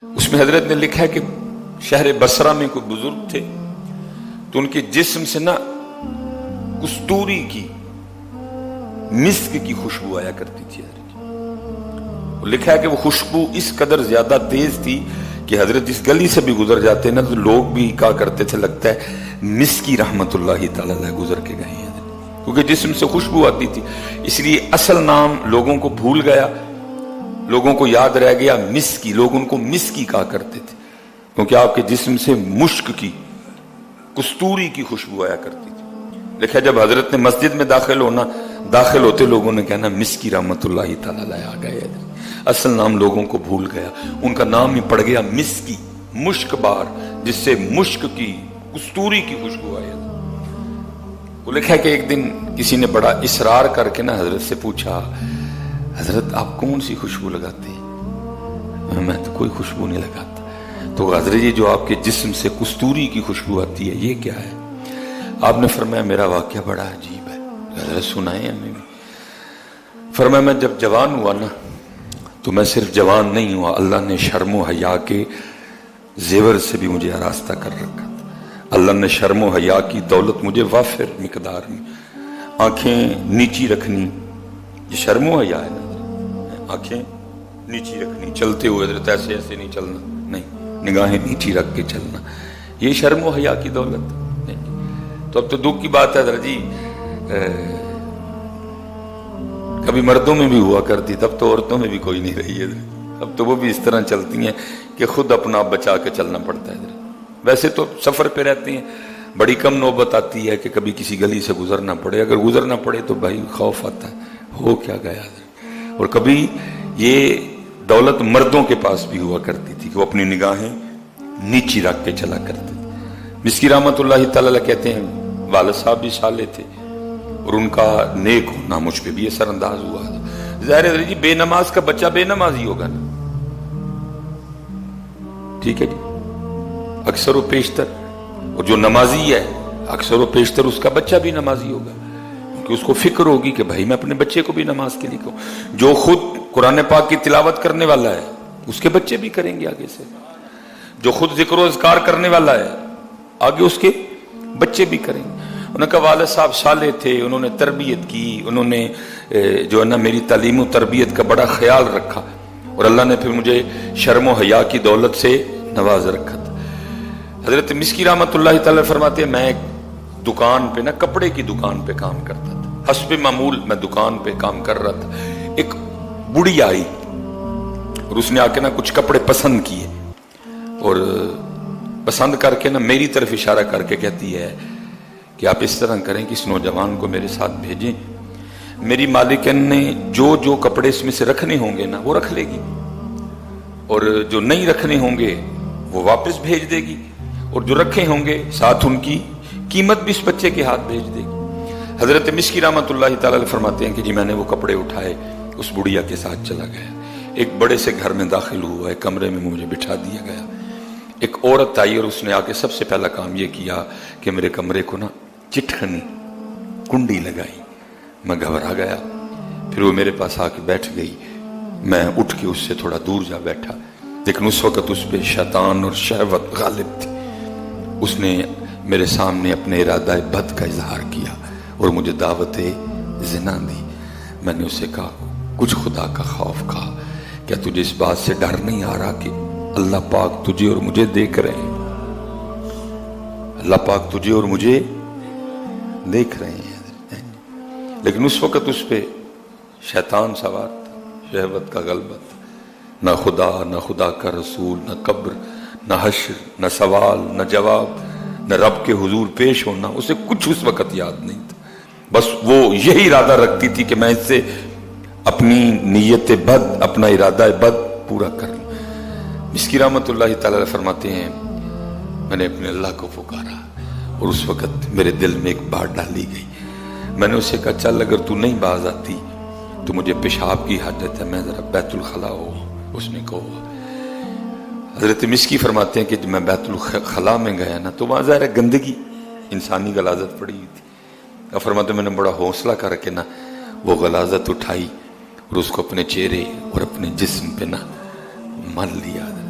اس میں حضرت نے لکھا ہے کہ شہر بصرہ میں کوئی بزرگ تھے تو ان کے جسم سے نا کستوری کی مسک کی خوشبو آیا کرتی تھی حضرت. لکھا ہے کہ وہ خوشبو اس قدر زیادہ تیز تھی کہ حضرت اس گلی سے بھی گزر جاتے نا تو لوگ بھی کہا کرتے تھے لگتا ہے مسکی رحمت اللہ تعالی علیہ گزر کے گئے ہیں، کیونکہ جسم سے خوشبو آتی تھی. اس لیے اصل نام لوگوں کو بھول گیا، لوگوں کو یاد رہ گیا مسکی. لوگ ان کو مسکی کہا کرتے تھے کیونکہ آپ کے جسم سے مشک کی کستوری کی خوشبو آیا کرتی تھی. لکھا جب حضرت نے مسجد میں داخل ہوتے لوگوں نے کہنا مسکی رحمت اللہ تعالی علیہ آ گئے. اصل نام لوگوں کو بھول گیا، ان کا نام ہی پڑ گیا مسکی، مشک بار، جس سے مشک کی کستوری کی خوشبو آئی. وہ لکھا ہے کہ ایک دن کسی نے بڑا اصرار کر کے نا حضرت سے پوچھا، حضرت آپ کون سی خوشبو لگاتے ہیں؟ میں تو کوئی خوشبو نہیں لگاتا. تو حضرت جی جو آپ کے جسم سے کستوری کی خوشبو آتی ہے یہ کیا ہے؟ آپ نے فرمایا میرا واقعہ بڑا عجیب ہے. حضرت سنائیں ہمیں بھی. فرمایا میں جب جوان ہوا نا تو میں صرف جوان نہیں ہوا، اللہ نے شرم و حیا کے زیور سے بھی مجھے آراستہ کر رکھا تھا. اللہ نے شرم و حیا کی دولت مجھے وافر مقدار میں، آنکھیں نیچی رکھنی، یہ شرم و حیا ہے نا، آنکھیں نیچی رکھنی، چلتے ہوئے حضرت ایسے ایسے نہیں چلنا، نہیں، نگاہیں نیچی رکھ کے چلنا، یہ شرم و حیا کی دولت نہیں. تو اب تو دکھ کی بات ہے حضرت جی، کبھی مردوں میں بھی ہوا کرتی، تب تو عورتوں میں بھی کوئی نہیں رہی ہے. اب تو وہ بھی اس طرح چلتی ہیں کہ خود اپنا آپ بچا کے چلنا پڑتا ہے. ویسے تو سفر پہ رہتے ہیں، بڑی کم نوبت آتی ہے کہ کبھی کسی گلی سے گزرنا پڑے. اگر گزرنا پڑے تو بھائی خوف آتا ہے ہو کیا گیا. اور کبھی یہ دولت مردوں کے پاس بھی ہوا کرتی تھی کہ وہ اپنی نگاہیں نیچی رکھ کے چلا کرتے تھے. مسکی رحمت اللہ تعالی کہتے ہیں والد صاحب بھی صالح تھے اور ان کا نیک ہونا مجھ پہ بھی اثر انداز ہوا. ظاہر ہے جی بے نماز کا بچہ بے نماز ہی ہوگا نا، ٹھیک ہے جی، اکثر و بیشتر. اور جو نمازی ہے اکثر و بیشتر اس کا بچہ بھی نمازی ہوگا کہ اس کو فکر ہوگی کہ بھائی میں اپنے بچے کو بھی نماز کے لیے کہوں. جو خود قرآن پاک کی تلاوت کرنے والا ہے اس کے بچے بھی کریں گے آگے سے. جو خود ذکر و اذکار کرنے والا ہے آگے اس کے بچے بھی کریں گے. انہوں نے کہا والد صاحب صالح تھے، انہوں نے تربیت کی، انہوں نے جو ہے نا میری تعلیم و تربیت کا بڑا خیال رکھا اور اللہ نے پھر مجھے شرم و حیا کی دولت سے نواز رکھا تھا. حضرت مسکی رحمت اللہ تعالی فرماتے ہیں میں ایک دکان پہ نا کپڑے کی دکان پہ کام کرتا تھا. حسب معمول میں دکان پہ کام کر رہا تھا. ایک بڑی آئی اور اس نے آ کے نا کچھ کپڑے پسند کیے اور پسند کر کے نا میری طرف اشارہ کر کے کہتی ہے کہ آپ اس طرح کریں کہ اس نوجوان کو میرے ساتھ بھیجیں، میری مالکن نے جو کپڑے اس میں سے رکھنے ہوں گے نا وہ رکھ لے گی اور جو نہیں رکھنے ہوں گے وہ واپس بھیج دے گی اور جو رکھے ہوں گے ساتھ ان کی قیمت بھی اس بچے کے ہاتھ بھیج دے گی. حضرت مسکی رحمت اللہ تعالی فرماتے ہیں کہ جی میں نے وہ کپڑے اٹھائے اس بڑھیا کے ساتھ چلا گیا. ایک بڑے سے گھر میں داخل ہوا، ایک کمرے میں مجھے بٹھا دیا گیا. ایک عورت آئی اور اس نے آ کے سب سے پہلا کام یہ کیا کہ میرے کمرے کو نا چٹکنی کنڈی لگائی. میں گھبرا گیا. پھر وہ میرے پاس آ کے بیٹھ گئی. میں اٹھ کے اس سے تھوڑا دور جا بیٹھا، لیکن اس وقت اس پہ شیطان اور شہوت غالب تھی. اس نے میرے سامنے اپنے ارادہ بد کا اظہار کیا اور مجھے دعوت زنا دی. میں نے اسے کہا کچھ خدا کا خوف کہا، کیا تجھے اس بات سے ڈر نہیں آ رہا کہ اللہ پاک تجھے اور مجھے دیکھ رہے ہیں؟ اللہ پاک تجھے اور مجھے دیکھ رہے ہیں. لیکن اس وقت اس پہ شیطان سوار تھا، شہوت کا غلبہ تھا. نہ خدا، نہ خدا کا رسول، نہ قبر، نہ حشر، نہ سوال، نہ جواب، نہ رب کے حضور پیش ہونا، اسے کچھ اس وقت یاد نہیں تھا. بس وہ یہی ارادہ رکھتی تھی کہ میں اس سے اپنی نیت بد، اپنا ارادہ بد پورا کر لوں. مسکی رحمت اللہ تعالی فرماتے ہیں میں نے اپنے اللہ کو پکارا اور اس وقت میرے دل میں ایک بات ڈالی گئی. میں نے اسے کہا چل اگر تو نہیں باز آتی تو مجھے پیشاب کی حاجت ہے، میں ذرا بیت الخلا ہو. اس نے کہا. حضرت مسکی فرماتے ہیں کہ جب میں بیت الخلا میں گیا نا تو وہاں ظاہر گندگی انسانی غلاظت پڑی ہوئی تھی. فرماتے ہیں میں نے بڑا حوصلہ کر کے نا وہ غلاظت اٹھائی اور اس کو اپنے چہرے اور اپنے جسم پہ نا مل لیا.